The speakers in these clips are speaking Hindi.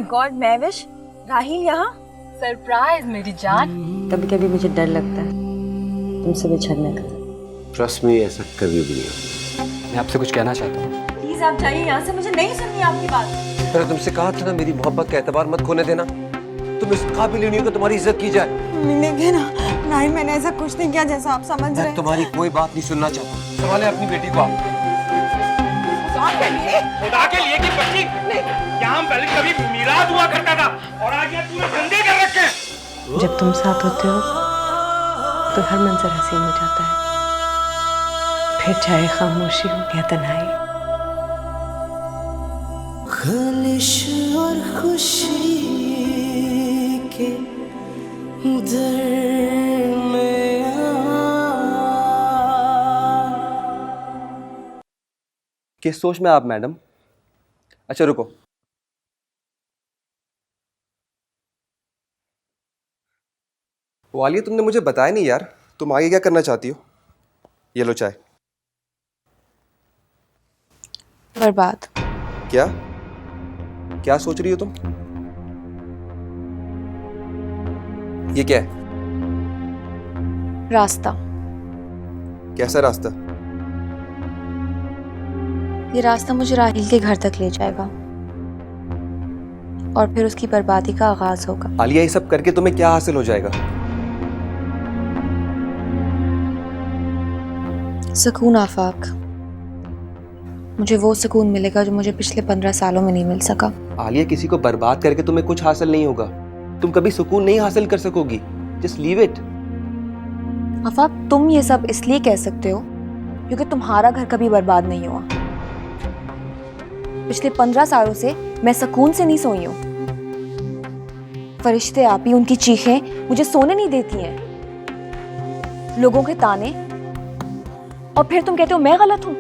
माय गॉड महविश, राहिल यहाँ? सरप्राइज मेरी जान। कभी कभी मुझे डर लगता है तुमसे बिछड़ने का। ट्रस्ट में ऐसा कभी भी नहीं होता। मैं आपसे कुछ कहना चाहता हूँ। प्लीज आप जाइए यहाँ से, मुझे नहीं सुननी आपकी बात। मैंने तुमसे कहा था ना, मेरी मोहब्बत का एतबार मत खोने देना। तुम इस काबिल नहीं हो कि तुम्हारी इज्जत की जाए। देखिए ना राहिल, मैंने ऐसा कुछ नहीं किया जैसा आप समझ रहे मैं हैं। तुम्हारी कोई बात नहीं सुनना चाहता। संभाले अपनी बेटी को आप। खुदा के लिए की बच्ची यहाँ पहले कभी मिलाद हुआ करता था और आज ये पूरे धंधे कर रखे हैं। जब तुम साथ होते हो तो हर मंजर हसीन हो जाता है, फिर चाहे खामोशी हो या तन्हाई। खालिश और खुशी के किस सोच में आप मैडम? अच्छा रुको, वालिया तुमने मुझे बताया नहीं यार, तुम आगे क्या करना चाहती हो? ये लो चाय। बर्बाद। क्या क्या सोच रही हो तुम? ये क्या है? रास्ता। कैसा रास्ता? ये रास्ता मुझे राहिल के घर तक ले जाएगा और फिर उसकी बर्बादी का आगाज होगा। आलिया, ये सब करके तुम्हें क्या हासिल हो जाएगा? सुकून आफाक। मुझे वो सुकून मिलेगा जो मुझे पिछले 15 सालों में नहीं मिल सका। आलिया, किसी को बर्बाद करके तुम्हें कुछ हासिल नहीं होगा। तुम कभी सुकून नहीं हासिल कर सकोगी। Just leave it. आफाक, तुम ये सब इसलिए कह सकते हो क्योंकि तुम्हारा घर कभी बर्बाद नहीं हुआ। पिछले 15 सालों से मैं सुकून से नहीं सोई हूं। फरिश्ते आप ही, उनकी चीखें मुझे सोने नहीं देती हैं। लोगों के ताने, और फिर तुम कहते हो मैं गलत हूं।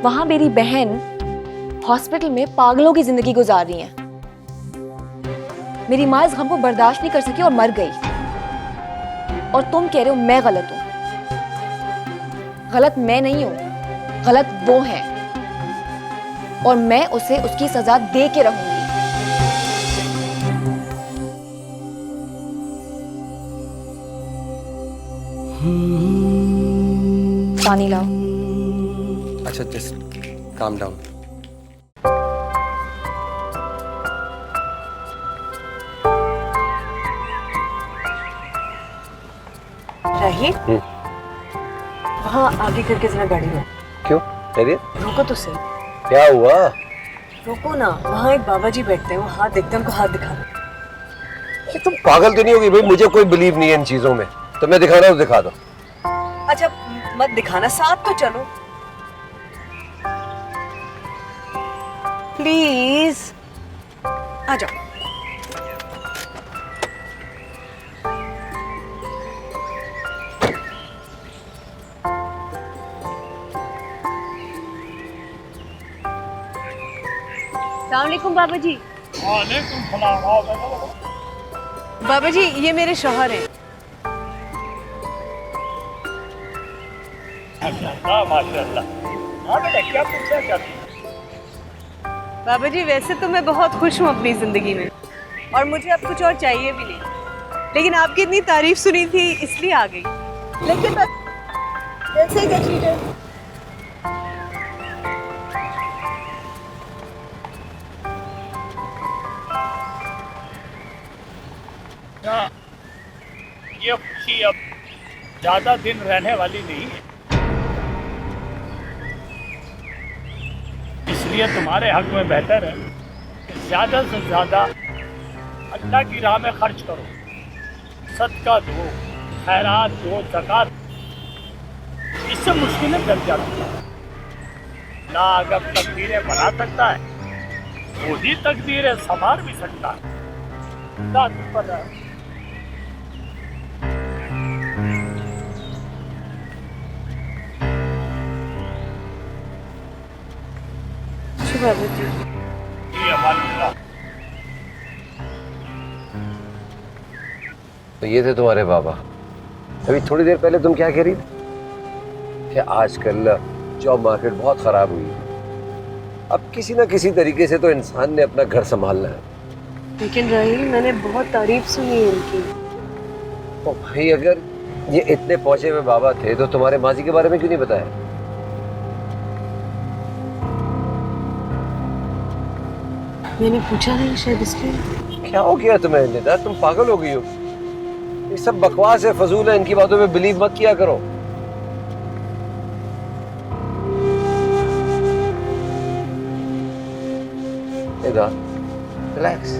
वहां मेरी बहन हॉस्पिटल में पागलों की जिंदगी गुजार रही है। मेरी माँ इस गम को बर्दाश्त नहीं कर सकी और मर गई, और तुम कह रहे हो मैं गलत हूं। गलत मैं नहीं हूं, गलत वो है, और मैं उसे उसकी सजा दे के रहूंगी। पानी लाओ। अच्छा जस्ट काम डाउन। राहिल, वहाँ आगे करके जरा गाड़ी में। क्यों? रुको तो सही। क्या हुआ? रुको ना, वहाँ एक बाबा जी बैठते हैं, वो हाथ देखते हैं, उनको हाथ दिखा दो। ये तुम पागल तो नहीं होगी भाई? मुझे कोई बिलीव नहीं है इन चीजों में। तो मैं दिखाना तो दिखा दो। अच्छा मत दिखाना, साथ तो चलो प्लीज। आ जाओ। अस्सलामुअलैकुम बाबा जी। वालेकुम सलाम। आओ बैठो। बाबा जी ये मेरे शौहर हैं। माशाल्लाह माशाल्लाह। हाँ बेटा, क्या पूछना चाहती हो? बाबा जी वैसे तो मैं बहुत खुश हूँ अपनी जिंदगी में, और मुझे अब कुछ और चाहिए भी नहीं, लेकिन आपकी इतनी तारीफ सुनी थी इसलिए आ गई। लेकिन बस जैसे क्या चीज है। ये खुशी अब ज्यादा दिन रहने वाली नहीं है, इसलिए तुम्हारे हक में बेहतर है कि ज्यादा से ज्यादा अल्लाह की राह में खर्च करो, सदका दो, खैरात दो, ज़कात। इससे मुश्किलें डर जाती हैं। ना अगर तकदीरें बना सकता है, खुद ही तकदीरें संवार भी सकता है। अल्लाह तुम पर है। बाबा जी ये हमारी तो ये थे तुम्हारे बाबा। अभी थोड़ी देर पहले तुम क्या कह रही थी कि आजकल जॉब मार्केट बहुत खराब हुई है। अब किसी ना किसी तरीके से तो इंसान ने अपना घर संभालना है। लेकिन राहिल, मैंने बहुत तारीफ सुनी है इनकी। ओ भाई, अगर ये इतने पहुंचे हुए बाबा थे तो तुम्हारे माजी के बारे में क्यों नहीं बताया? मैंने पूछा नहीं शायद इसलिए। क्या हो गया तुम्हें निदा? तुम पागल हो गई हो? ये सब बकवास है, फजूल है, इनकी बातों में बिलीव मत किया करो। निदा, रिलैक्स।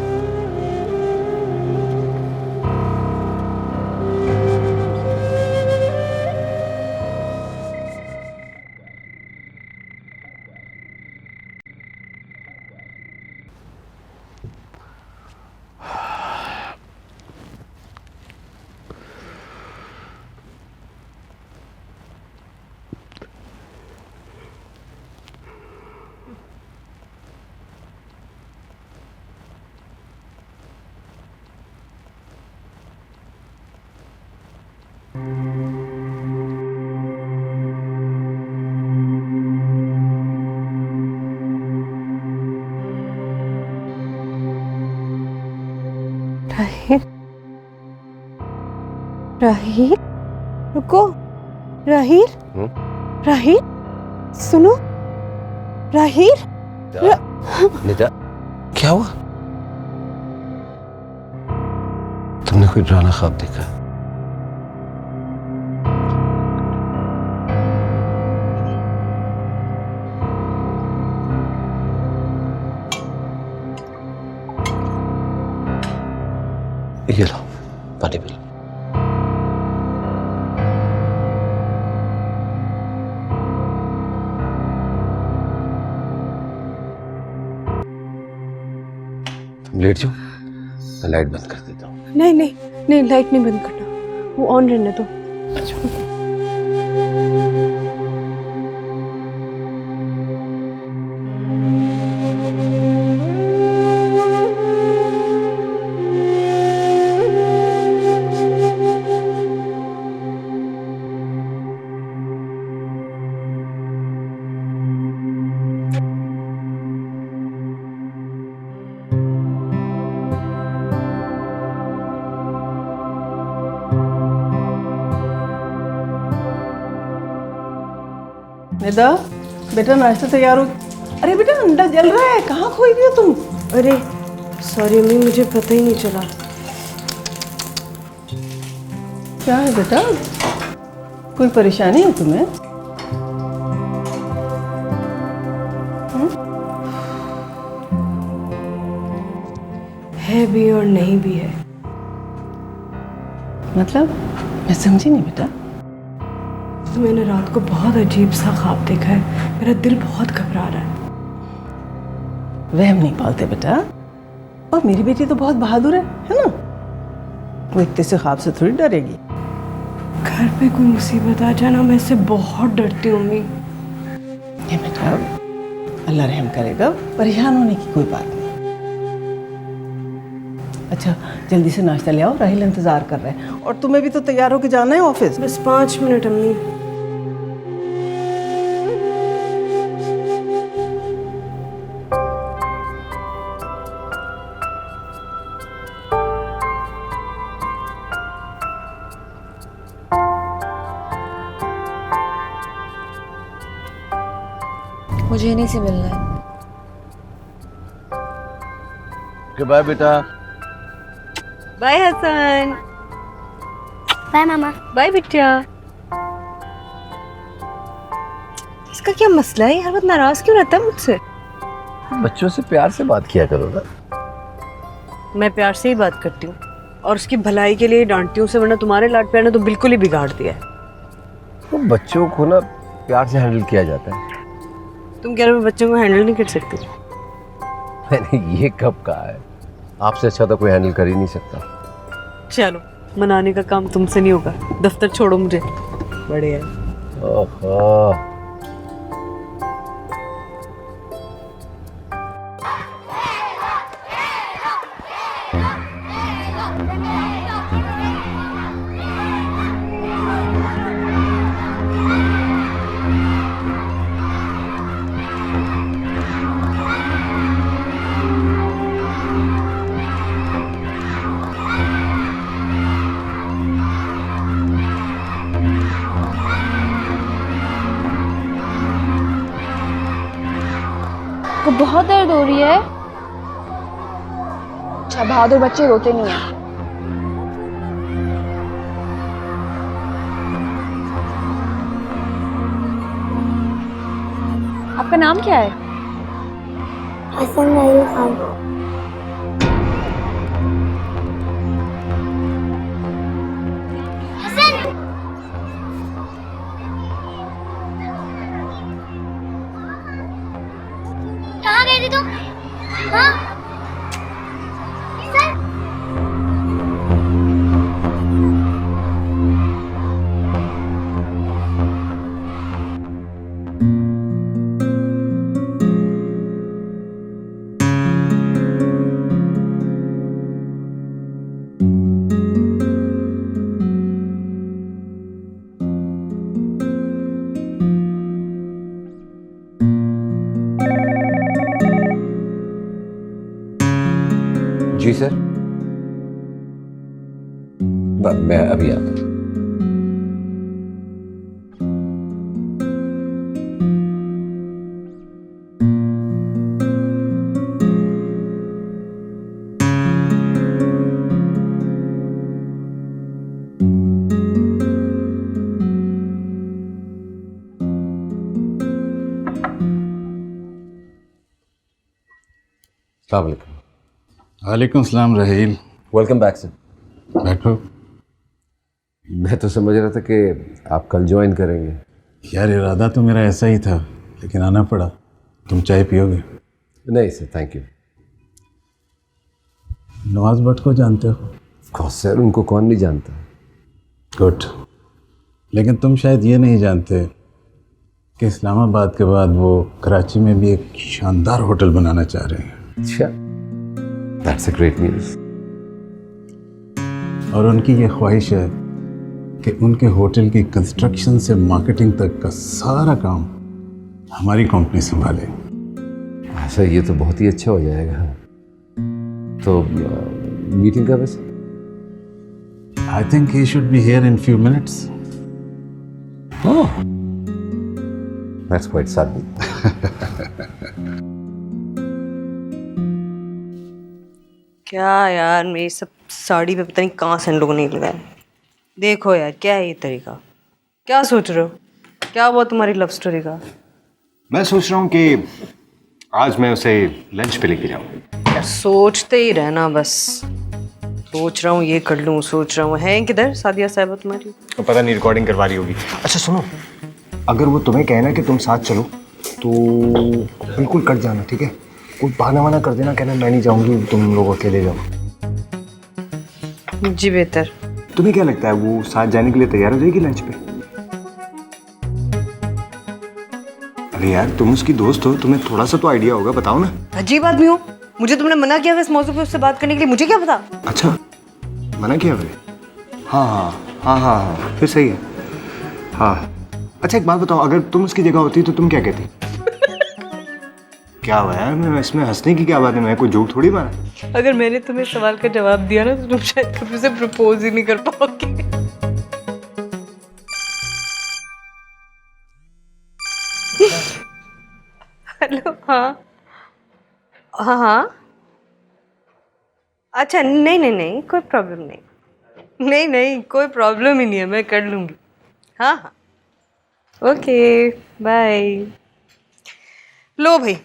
राहिल, राहिल, रुको। राहिल, राहिल, सुनो। राहिल, निदा, क्या हुआ? तुमने कोई डरावना ख्वाब देखा? ये लो, पानी पी लो। तुम लेट जाओ, मैं लाइट बंद कर देता हूँ। नहीं नहीं नहीं, लाइट नहीं बंद करना, वो ऑन रहने दो। निदा, बेटा नाश्ता तैयार हो। अरे बेटा, अंडा जल रहा है, कहाँ खोई हुई हो तुम? अरे सॉरी अम्मी, मुझे पता ही नहीं चला। क्या है बेटा, कोई परेशानी है तुम्हें? है भी और नहीं भी है। मतलब मैं समझी नहीं बेटा। तो मैंने रात को बहुत अजीब सा ख्वाब देखा है, मेरा दिल बहुत घबरा रहा है। वहम नहीं पालते बेटा, और मेरी बेटी तो बहुत बहादुर है ना? वो इतने से ख्वाब से थोड़ी डरेगी। घर पे कोई मुसीबत आ जाए ना, मैं इससे बहुत डरती हूँ अम्मी। ये बेटा, अल्लाह रहम करेगा, परेशान होने की कोई बात नहीं। अच्छा, जल्दी से नाश्ता ले आओ, राहिल इंतजार कर रहे हैं। और तुम्हें भी तो तैयार होके जाना है ऑफिस। बस 5 मिनट अम्मी। मुझे इन्हीं से मिलना है। बाय बेटा। बाय हसन। बाय मामा। बाय बिटिया। इसका क्या मसला है? हर वक्त नाराज क्यों रहता है मुझसे? बच्चों से प्यार से बात किया करो ना। मैं प्यार से ही बात करती हूँ और उसकी भलाई के लिए डांटती हूँ उसे, वरना तुम्हारे लाड प्यार ने तो बिल्कुल ही बिगाड़ दिया है। तो बच्चों को ना प्यार से हैंडल किया जाता है। तुम कह रहे हो बच्चों को हैंडल नहीं कर सकते? मैंने ये कब कहा है? आपसे अच्छा तो कोई हैंडल कर ही नहीं सकता। चलो, मनाने का काम तुमसे नहीं होगा, दफ्तर छोड़ो मुझे। बढ़िया। ओहो, बहुत दर्द हो रही है। अच्छा, बहादुर बच्चे रोते नहीं हैं। आपका नाम क्या है? हसन रायू खान। कहाँ गई थी तुम? हाँ? सर? जी सर, मैं अभी आता हूँ। अस्सलाम वालेकुम। वालेकुम सलाम रहील। Welcome back sir. बैठो। मैं तो समझ रहा था कि आप कल ज्वाइन करेंगे। यार इरादा तो मेरा ऐसा ही था, लेकिन आना पड़ा। तुम चाय पियोगे? नहीं sir, thank you. Nawaz Bhatt को जानते हो? ऑफ कोर्स सर, उनको कौन नहीं जानता। गुड। लेकिन तुम शायद ये नहीं जानते कि इस्लामाबाद के बाद वो कराची में भी एक शानदार होटल बनाना चाह रहे हैं। अच्छा, दैट्स अ ग्रेट न्यूज़। और उनकी ये ख्वाहिश है कि उनके होटल की कंस्ट्रक्शन से मार्केटिंग तक का सारा काम हमारी कंपनी संभाले। सर ये तो बहुत ही अच्छा हो जाएगा। तो मीटिंग कब है sir? I think he should be here in few minutes. That's quite sudden. क्या यार, मेरी सब साड़ी पे पता नहीं कहाँ से इन लोगों ने लगाया। देखो यार, क्या है ये तरीका? क्या सोच रहे हो? क्या हुआ तुम्हारी लव स्टोरी का? मैं सोच रहा हूँ कि आज मैं उसे लंच पे लेके जाऊँ। यार सोचते ही रहना बस। सोच रहा हूँ ये कर लूँ, सोच रहा हूँ। है किधर सादिया साहिबा तुम्हारी? तो पता नहीं, रिकॉर्डिंग करवा रही होगी। अच्छा सुनो, अगर वो तुम्हें कहे ना कि तुम साथ चलो तो बिल्कुल कट जाना, ठीक है? कोई बहाना वाना कर देना, कहना मैं नहीं जाऊंगी, तुम लोग अकेले जाओ। जी बेहतर। तुम्हें क्या लगता है वो साथ जाने के लिए तैयार हो जाएगी लंच पे? अरे यार तुम उसकी दोस्त हो, तुम्हें थोड़ा सा तो आइडिया होगा, बताओ ना। अजीब आदमी हो। मुझे तुमने मना किया था इस मौजूद पे उससे बात करने के लिए, मुझे क्या पता? अच्छा मना किया मैंने? हाँ हाँ हाँ हाँ हाँ, फिर सही है। हाँ अच्छा एक बात बताओ, अगर तुम उसकी जगह होती तो तुम क्या कहती? क्या हुआ यार, मैं इसमें हंसने की क्या बात है? मैं कोई जोक थोड़ी मारा। अगर मैंने तुम्हें सवाल का जवाब दिया ना तो तुम शायद कभी उसे प्रपोज ही नहीं कर पाओगे। हेलो। हाँ हाँ हाँ। अच्छा नहीं नहीं नहीं, कोई प्रॉब्लम नहीं। नहीं नहीं, कोई प्रॉब्लम ही नहीं है, मैं कर लूँगी। हाँ हाँ ओके बाय। लो भाई,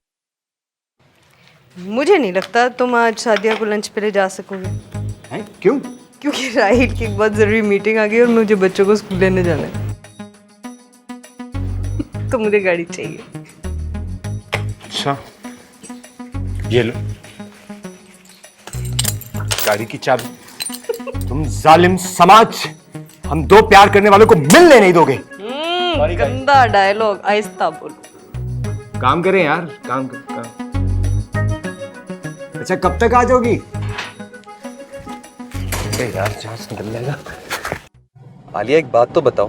मुझे नहीं लगता तुम आज सादिया को लंच पे ले जा सकोगे। हैं? क्यों? क्योंकि राहिल की एक बहुत ज़रूरी मीटिंग आ गई और मुझे बच्चों को स्कूल लेने जाना है। तो मुझे गाड़ी चाहिए। अच्छा ये लो गाड़ी की चाबी। तुम जालिम समाज, हम दो प्यार करने वालों को मिलने नहीं दोगे। गंदा डायलॉग, आहिस्ता बोलो। काम करें यार, काम कर काम। अच्छा कब तक आ जाओगी? यार चांस निकल जाएगा। आलिया एक बात तो बताओ,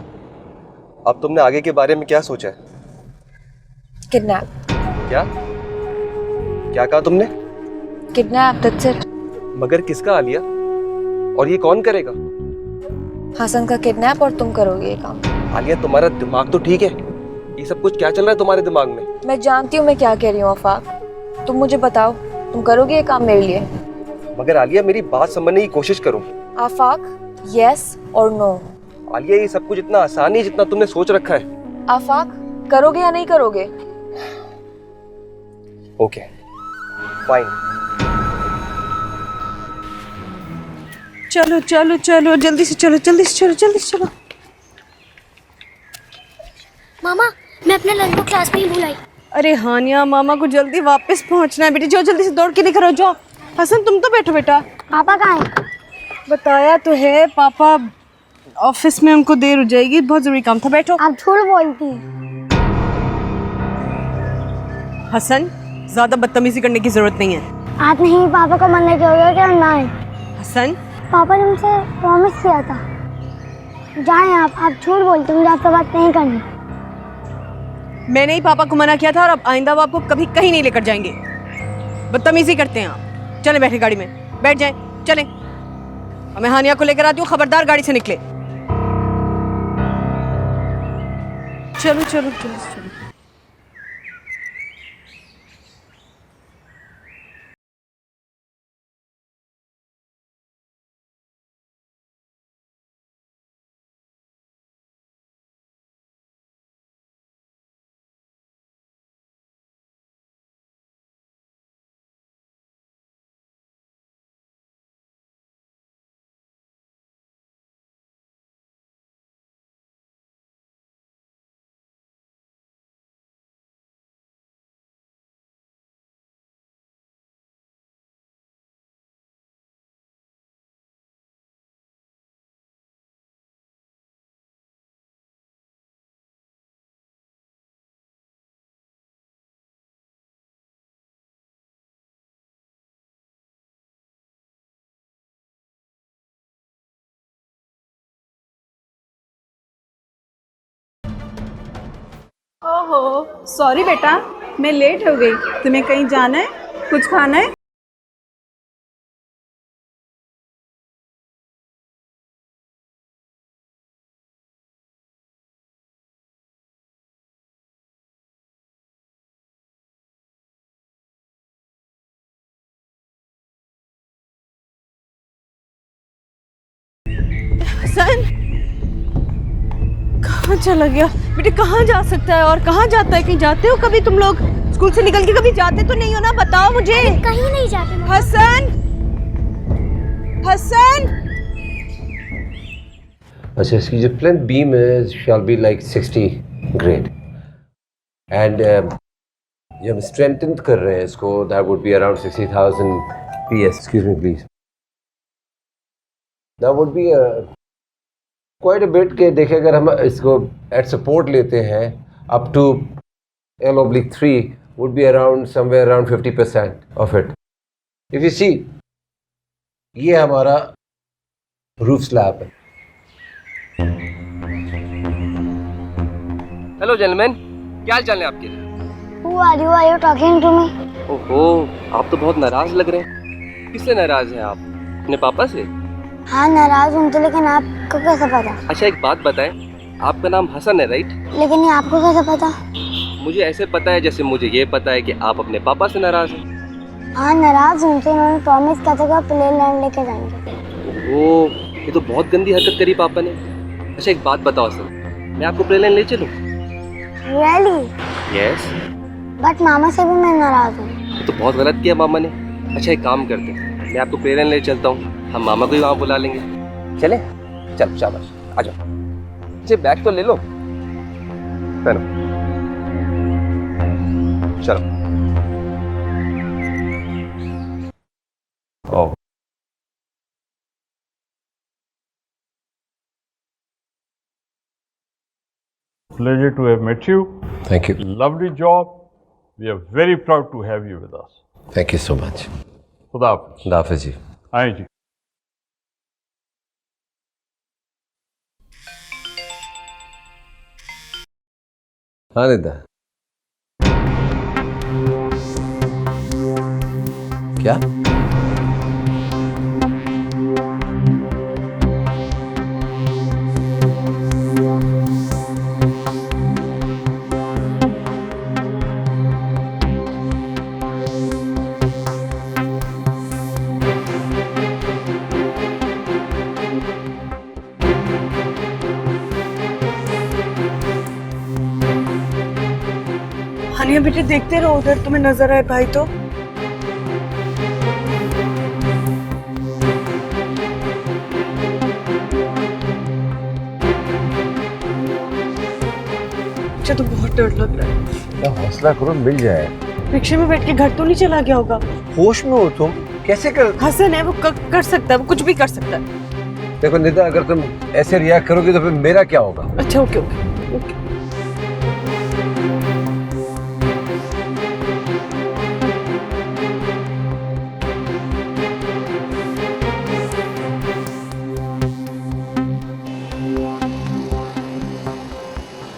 अब तुमने आगे के बारे में क्या सोचा है? किडनैप। क्या क्या कहा तुमने? Kidnap, that's it. मगर किसका आलिया? और ये कौन करेगा? हसन का किडनैप, और तुम करोगे ये काम। आलिया तुम्हारा दिमाग तो ठीक है? ये सब कुछ क्या चल रहा है तुम्हारे दिमाग में? मैं जानती हूँ मैं क्या कह रही हूँ आफाक। तुम मुझे बताओ, तुम करोगे ये काम मेरे लिए? मगर आलिया मेरी बात समझने की कोशिश करो। आफाक, यस और नो? आलिया ये सब कुछ इतना आसान नहीं जितना तुमने सोच रखा है। आफाक, करोगे या नहीं करोगे? Okay fine. चलो चलो चलो जल्दी से चलो, जल्दी से चलो, जल्दी से चलो। मामा मैं अपना लंच बॉक्स क्लास में ही भूल आई। अरे हानिया, मामा को जल्दी वापस पहुंचना है बेटी, जाओ जल्दी से दौड़ के लेकर आओ, जाओ। हसन तुम तो बैठो बेटा। पापा कहाँ हैं? बताया तो है, पापा ऑफिस में, उनको देर हो जाएगी, बहुत जरूरी काम था, बैठो। आप झूठ बोलती हैं। हसन ज्यादा बदतमीजी करने की जरूरत नहीं है। आज नहीं पापा को मना किया होगा कि ना है। हसन पापा ने मुझसे प्रॉमिस किया था। जाएं आप झूठ बोलते, मुझे आपसे बात नहीं करनी। मैंने ही पापा को मना किया था और अब आइंदा वो आपको कभी कहीं नहीं लेकर जाएंगे। बदतमीजी करते हैं आप। चले बैठे गाड़ी में, बैठ जाएं, चलें। और मैं हानिया को लेकर आती हूँ, खबरदार गाड़ी से निकले। चलो चलो चलो चलो। ओहो सॉरी बेटा, मैं लेट हो गई। तुम्हें कहीं जाना है, कुछ खाना है? हसन कहाँ चला गया बेटे? कहाँ जा सकता है और कहाँ जाता है? कहीं जाते हो कभी तुम लोग? स्कूल से निकल के कभी जाते तो नहीं हो ना, बताओ मुझे। कहीं नहीं जाते। हसन, हसन। अच्छा, इसकी जो प्लेंथ बीम है shall be like 60 grade and जब हम स्ट्रेंथन कर रहे हैं इसको, that would be around 60,000 PS। Excuse me please. That would be quite a bit के देखें, अगर हम इसको एट सपोर्ट लेते हैं up to L/3 would be around somewhere around 50% of it. If you see, ये हमारा रूफ स्लैब है। हेलो जेंटलमैन, क्या हाल चाल है आपके? Who are you? Are you talking to me? ओहो, आप तो बहुत नाराज लग रहे हैं। किससे नाराज हैं आप? अपने पापा से? हाँ नाराज हूँ तो, लेकिन आपको कैसे पता? अच्छा एक बात बताएं, आपका नाम हसन है राइट? लेकिन ये आपको कैसे पता? मुझे ऐसे पता है जैसे मुझे ये पता है कि आप अपने पापा से नाराज हैं। हाँ नाराज हूँ तो, उन्होंने प्रॉमिस किया था कि प्ले लैंड लेके जाएंगे। ओह, ये तो बहुत गंदी हरकत करी पापा ने। अच्छा एक बात बताओ सर, मैं आपको प्ले लैंड ले चलूं? Really? यस। बट मामा से भी मैं नाराज हूँ। ये तो बहुत गलत किया मामा ने। अच्छा एक काम करते हैं, मैं आपको प्ले लैंड ले चलता हूँ, हम मामा को ही वहाँ बुला लेंगे। चले? चल शाबाश, आ जाओ। मुझे बैग तो ले लो, पहनो। चलो। ओह Pleasure to have met you. Thank you. Lovely job. We are very proud to have you with us. Thank you so much. खुदा हाफिज। खुदा हाफिज जी। आए जी। हाँ निदा, क्या? आलिया बेटे देखते रहो उधर, तुम्हें नजर आए भाई तो। मुझे तो बहुत डर लग रहा है। हौसला करो, मिल जाए। रिक्शे में बैठ के घर तो नहीं चला गया होगा? होश में हो तुम? कैसे कर? हसन है वो, कर सकता है, वो कुछ भी कर सकता है। देखो निदा, अगर तुम ऐसे रिएक्ट करोगे तो फिर मेरा क्या होगा? अच्छा ओके ओके ओके।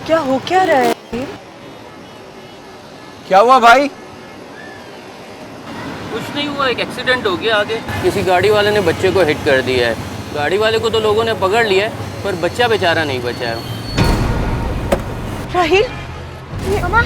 क्या हो क्या रहा है? क्या हुआ भाई? कुछ नहीं हुआ, एक एक्सीडेंट हो गया आगे। किसी गाड़ी वाले ने बच्चे को हिट कर दिया है। गाड़ी वाले को तो लोगों ने पकड़ लिया है, पर बच्चा बेचारा नहीं बचा है। राहिल, मामा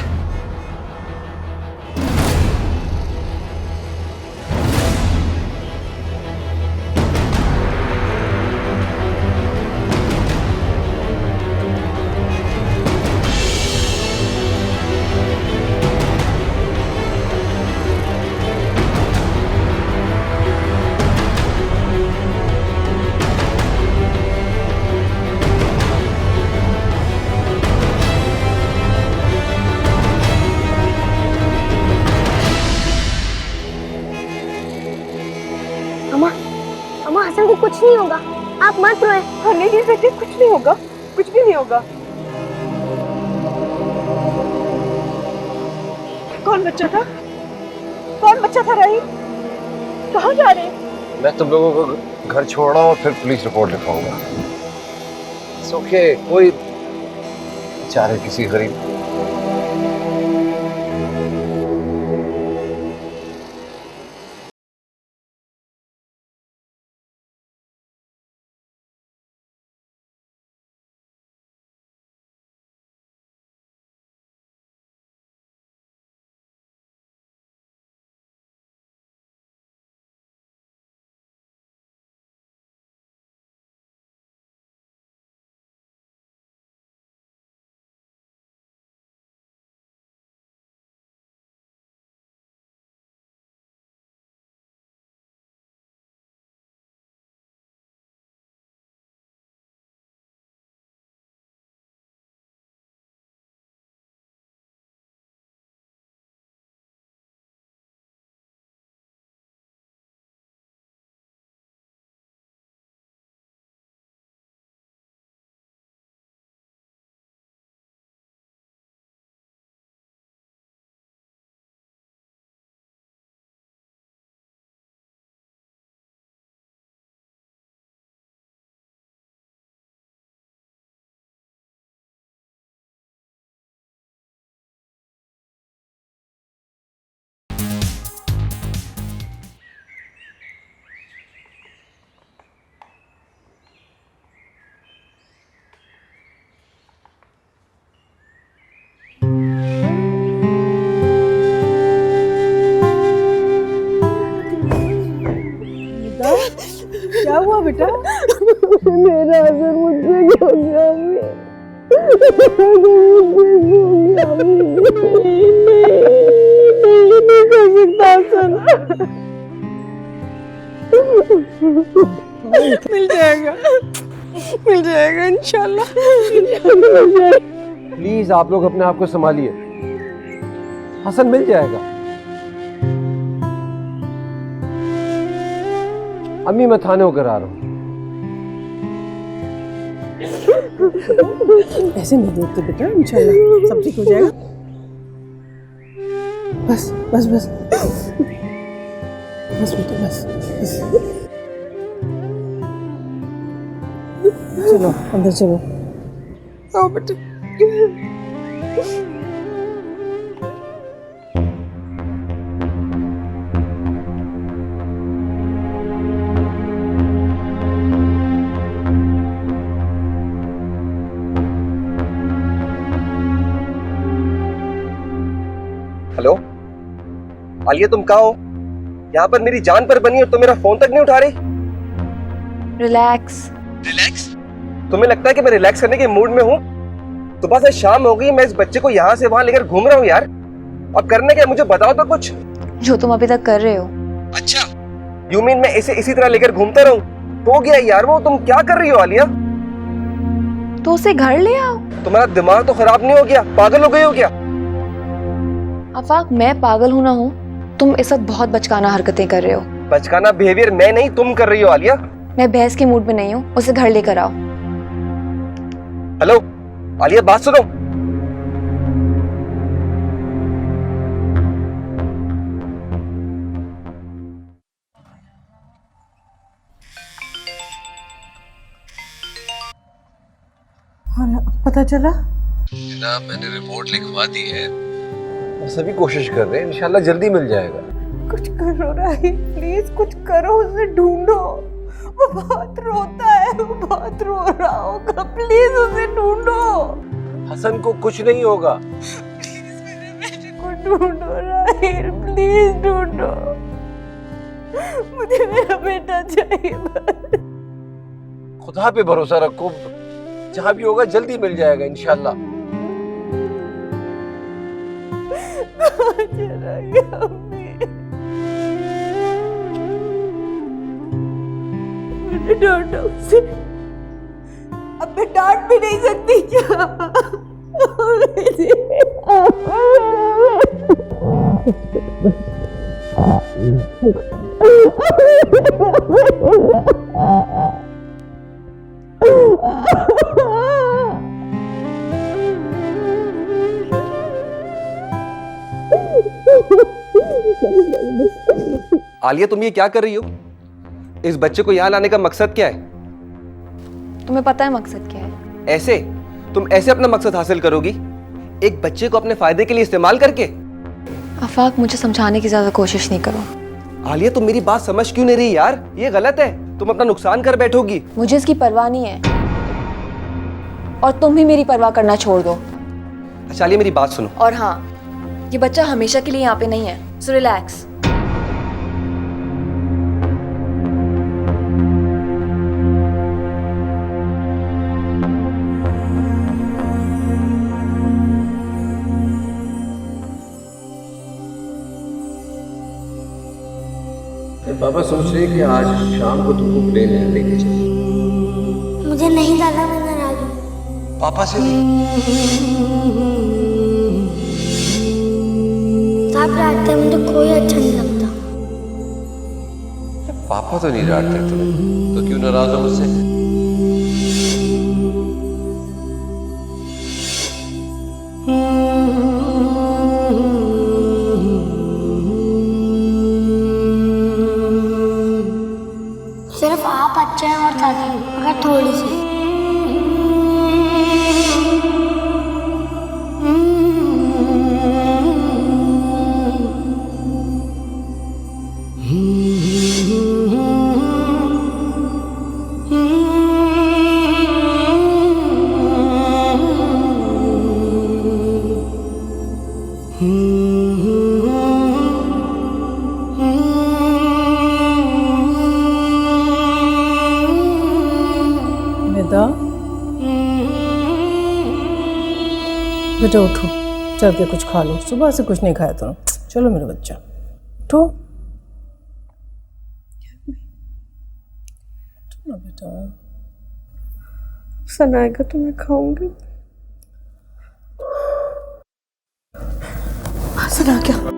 अम्मा हसन को कुछ नहीं होगा, आप मत रोए। हाँ नहीं बेटे, कुछ नहीं होगा, कुछ भी नहीं होगा। कौन बच्चा था? कौन बच्चा था राहिल? कहाँ जा रहे हैं? मैं तुम लोगों को घर छोड़ रहा हूँ और फिर पुलिस रिपोर्ट लिखवाऊंगा। It's okay, कोई बेचारे किसी गरीब। क्या हुआ बेटा? मेरा हसन मुझसे खो गया। मिल जाएगा, मिल जाएगा इंशाल्लाह। प्लीज आप लोग अपने आप को संभालिए, हसन मिल जाएगा। अम्मी मैं थाने होकर आ रहा हूँ। ऐसे नहीं देखते बेटा, इंशाल्लाह सब ठीक हो जाएगा। बस बस बस बस बेटा बस, बस। चलो अंदर चलो। आओ बेटा। हेलो आलिया, तुम कहाँ हो? यहाँ पर मेरी जान पर बनी और तुम मेरा फोन तक नहीं उठा रही। रिलैक्स। रिलैक्स? तुम्हें लगता है कि मैं रिलैक्स करने के मूड में हूँ? सुबह से शाम हो गई, मैं इस बच्चे को यहाँ से वहां लेकर घूम रहा हूँ यार। अब करने क्या, मुझे बताओ तो कुछ। जो तुम अभी तक कर रहे हो। अच्छा, यू मीन मैं इसे इसी तरह लेकर घूमता रहूं? हो गया यार, वो तुम क्या कर रही हो आलिया? तो उसे घर ले आओ। तुम्हारा दिमाग तो खराब नहीं हो गया? पागल हो गई हो क्या? आफाक, मैं पागल हूं ना हूं, तुम इस वक्त बहुत बचकाना हरकतें कर रहे हो। बचकाना बिहेवियर मैं नहीं तुम कर रही हो आलिया। मैं बहस के मूड में नहीं हूँ, उसे घर लेकर आओ। हेलो आलिया, बात सुनो। पता चला? जनाब, मैंने रिपोर्ट लिखवा दी है और सभी कोशिश कर रहे हैं, इंशाल्लाह जल्दी मिल जाएगा। कुछ करो राही, प्लीज कुछ करो, उसे ढूंढो। वो बहुत रोता है, वो बहुत रो रहा होगा, प्लीज उसे ढूंढो। हसन को कुछ नहीं होगा। प्लीज मेरे बेटे को ढूंढो राही, प्लीज ढूंढो। मुझे मेरा बेटा चाहिए बस। खुदा पे भरोसा रखो, जहाँ भी होगा जल्दी मिल जाएगा इंशाल्लाह। मुझे डांटा उसे, अब मैं डांट भी नहीं सकती क्या? आलिया, तुम ये क्या कर रही हो? इस बच्चे को यहाँ लाने का मकसद क्या है? तुम्हें पता है मकसद क्या है? ऐसे तुम ऐसे अपना मकसद हासिल करोगी, एक बच्चे को अपने फायदे के लिए इस्तेमाल करके? आफाक, मुझे समझाने की ज्यादा कोशिश नहीं करो। आलिया, तुम मेरी बात समझ क्यों नहीं रही यार? ये गलत है, तुम अपना नुकसान कर बैठोगी। मुझे इसकी परवाह नहीं है और तुम भी मेरी परवाह करना छोड़ दो। अच्छा आलिया, मेरी बात सुनो। और हाँ, ये बच्चा हमेशा के लिए यहाँ पे नहीं है, सो रिलैक्स। पापा सोच रहे हैं कि आज शाम को तुमको प्लेन लेके चले। मुझे नहीं दादा, मैं नाराज हूँ। पापा से भी? साहब डांटते मुझे कोई अच्छा नहीं लगता। पापा तो नहीं डांटते तुम्हें, तो क्यों नाराज हो मुझसे? सिर्फ आप अच्छे हैं और दादी मगर थोड़ी सी। बेटा उठो, चल के कुछ खा लो, सुबह से कुछ नहीं खाया तुम। चलो मेरा बच्चा, उठो। चलो बेटा, सन आएगा तो मैं खाऊंगी। सन आ गया।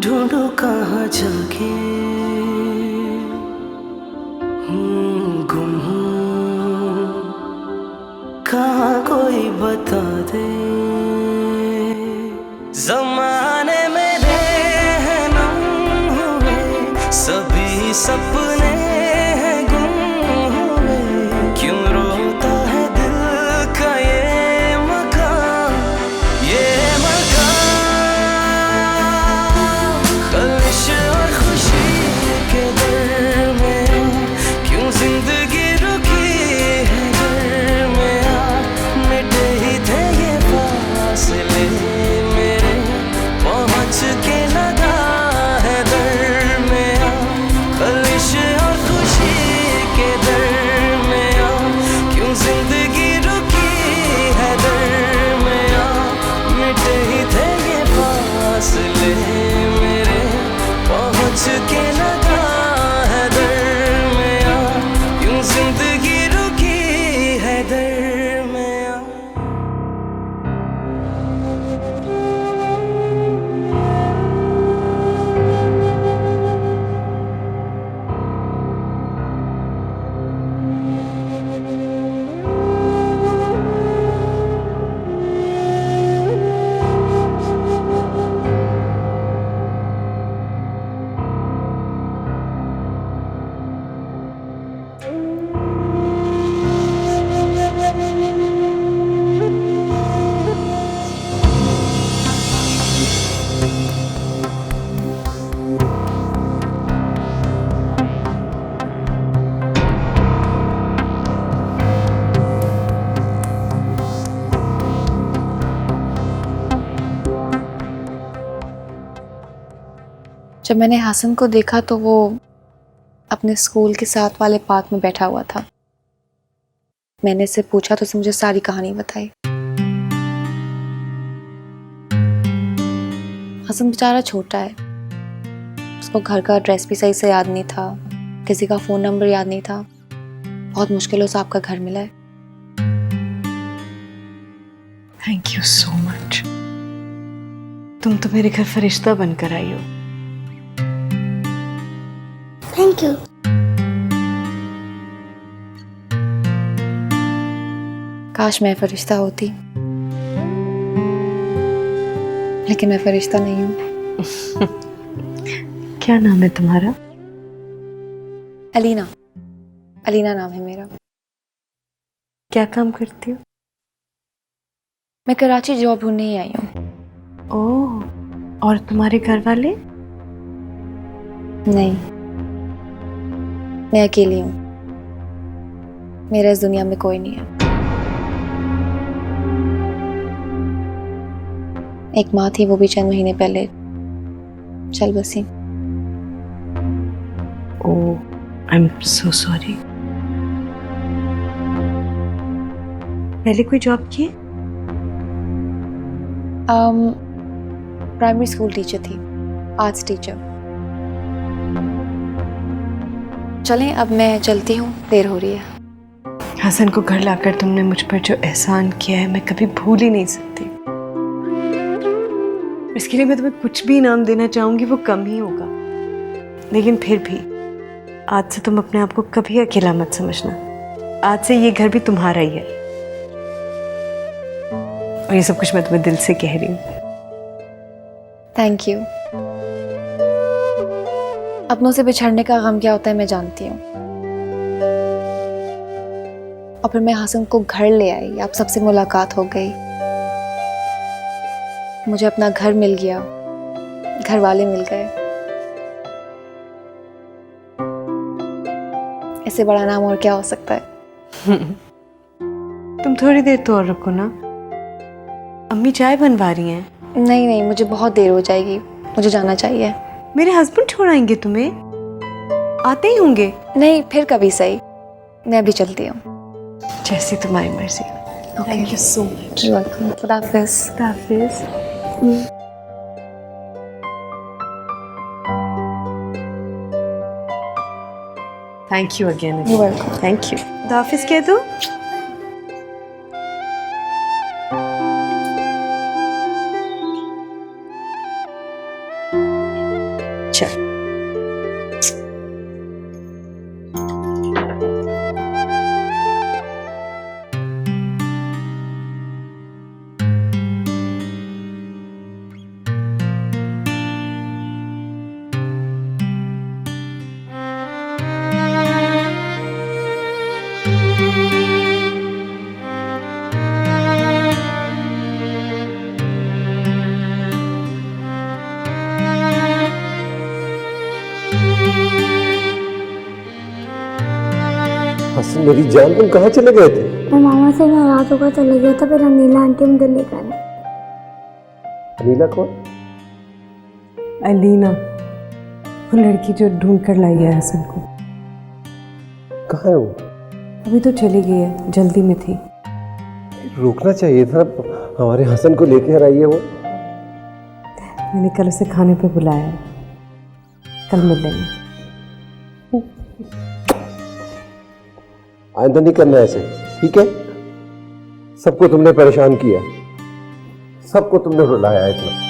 ढूंढो कहाँ जाके गुम हूँ, कहाँ कोई बता दे। ज़माने मेरे हैं नम हुए, सभी सपने हैं गुम हुए। क्यों रोता है दिल का ये मकान, ये मकान। खलिश और खुशी के दरमियाँ क्यों जिंदगी रुकी है दरमियाँ। मिट के लगा है दरमिया, यूं जिंदगी रुकी है दरमिया। जब मैंने हसन को देखा तो वो अपने स्कूल के साथ वाले पार्क में बैठा हुआ था। मैंने इससे पूछा तो उसने मुझे सारी कहानी बताई। हसन बेचारा छोटा है, उसको घर का एड्रेस भी सही से याद नहीं था, किसी का फ़ोन नंबर याद नहीं था। बहुत मुश्किलों से आपका घर मिला है। Thank you so much. तुम तो मेरे घर फरिश्ता बनकर आई हो। Thank you. काश मैं फरिश्ता होती, लेकिन मैं फरिश्ता नहीं हूँ। क्या नाम है तुम्हारा? अलीना। अलीना नाम है मेरा। क्या काम करती हो? मैं कराची जॉब ढूंढने ही आई हूँ। ओह, और तुम्हारे घर वाले? नहीं, मैं अकेली हूँ। मेरा इस दुनिया में कोई नहीं है। एक माँ थी, वो भी चंद महीने पहले चल बसी। ओह, आई एम सो सॉरी। पहले कोई जॉब की? प्राइमरी स्कूल टीचर थी, आर्ट्स टीचर। चलें, अब मैं चलती हूँ, देर हो रही है। हसन को घर लाकर तुमने मुझ पर जो एहसान किया है, मैं कभी भूल ही नहीं सकती। इसके लिए मैं तुम्हें कुछ भी इनाम देना चाहूंगी वो कम ही होगा, लेकिन फिर भी आज से तुम अपने आप को कभी अकेला मत समझना। आज से ये घर भी तुम्हारा ही है, और ये सब कुछ मैं तुम्हें दिल से कह रही हूँ। Thank you. अपनों से बिछड़ने का गम क्या होता है मैं जानती हूँ। और फिर मैं हसन को घर ले आई, आप सबसे मुलाकात हो गई, मुझे अपना घर मिल गया, घर वाले मिल गए। इससे बड़ा नाम और क्या हो सकता है। तुम थोड़ी देर तो और रुको ना, अम्मी चाय बनवा रही हैं। नहीं नहीं, मुझे बहुत देर हो जाएगी, मुझे जाना चाहिए। मेरे हस्बैंड छोड़ाएंगे तुम्हें? आते ही होंगे। नहीं, फिर कभी सही, मैं अभी चलती हूँ। जैसी तुम्हारी मर्जी। Thank you so much. Welcome. खुदा हाफिज़। खुदा हाफिज़। Thank you again. You're welcome. Thank you. खुदा हाफिज़ कह दो। चल। हसन मेरी जान, तुम कहाँ चले गए थे? मैं मामा से नाराज होकर चले गया था, फिर अनीला आंटी मुझे लेकर आई। अनीला कौन? अलीना, वो लड़की जो ढूंढ कर लाई है हसन को। कहाँ है वो? अभी तो चली गई है, जल्दी में थी। रुकना चाहिए था, हमारे हसन को लेकर आई है वो। मैंने कल उसे खाने पे बुलाया है, कल मिल लेंगे। आइंदा नहीं करना ऐसे, ठीक है? सबको तुमने परेशान किया, सबको तुमने रुलाया इतना।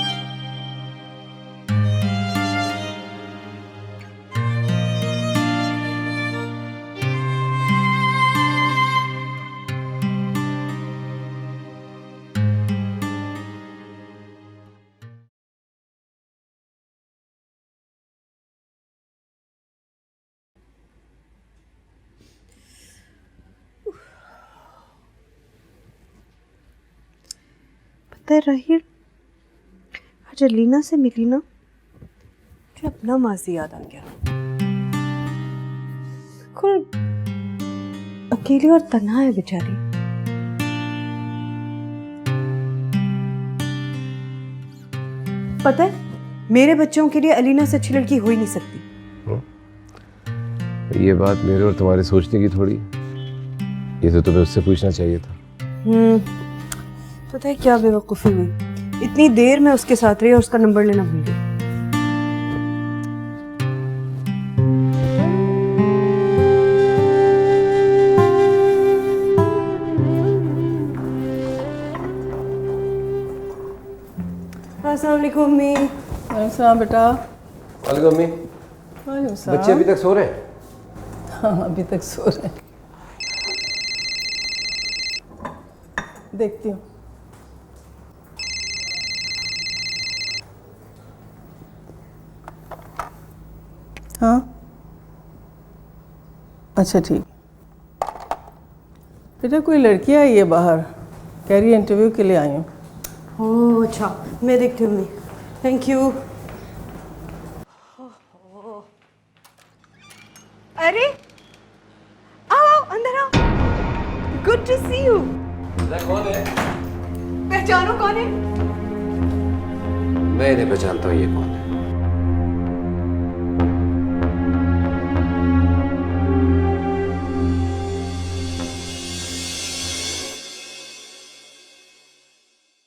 पता है राहिल, आज अलीना से मिली ना, मुझे अपना माजी याद आ गया। बिल्कुल अकेली और तन्हा है बेचारी। पता है, मेरे बच्चों के लिए अलीना से अच्छी लड़की हो ही नहीं सकती। ये बात मेरे और तुम्हारे सोचने की थोड़ी, ये तो तुम्हें उससे पूछना चाहिए था। पता है क्या बेवकूफ़ी हुई, इतनी देर में उसके साथ रही और उसका नंबर लेना भूल गई। अस्सलाम वालेकुम अम्मी। अस्सलाम बेटा। वालेकुम अम्मी। वालेकुम सलाम। बच्चे अभी तक सो रहे हैं? हाँ अभी तक सो रहे हैं। देखती हूँ। हाँ अच्छा ठीक। बेटा कोई लड़की आई है बाहर, कह रही है इंटरव्यू के लिए आई हूँ। ओह अच्छा, मैं देखती हूँ अम्मी। Thank you. अरे आओ आओ अंदर आओ। Good to see you. कौन है? पहचानो कौन है? मैं नहीं पहचानता हूँ ये कौन है।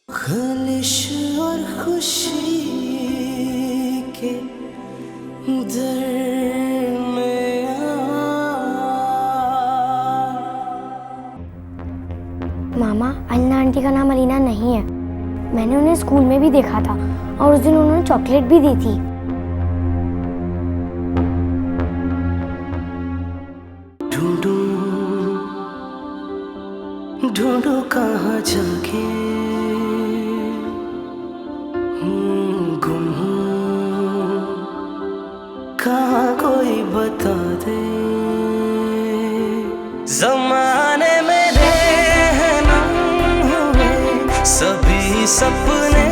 खलिश और खुशी के मामा, अन्ना आंटी का नाम अलीना नहीं है। मैंने उन्हें स्कूल में भी देखा था और उस दिन उन्होंने चॉकलेट भी दी थी। ढूंढो कहाँ जाके गुम हूँ, कहाँ कोई बता दे। जमाने में रहना हुए सभी सपने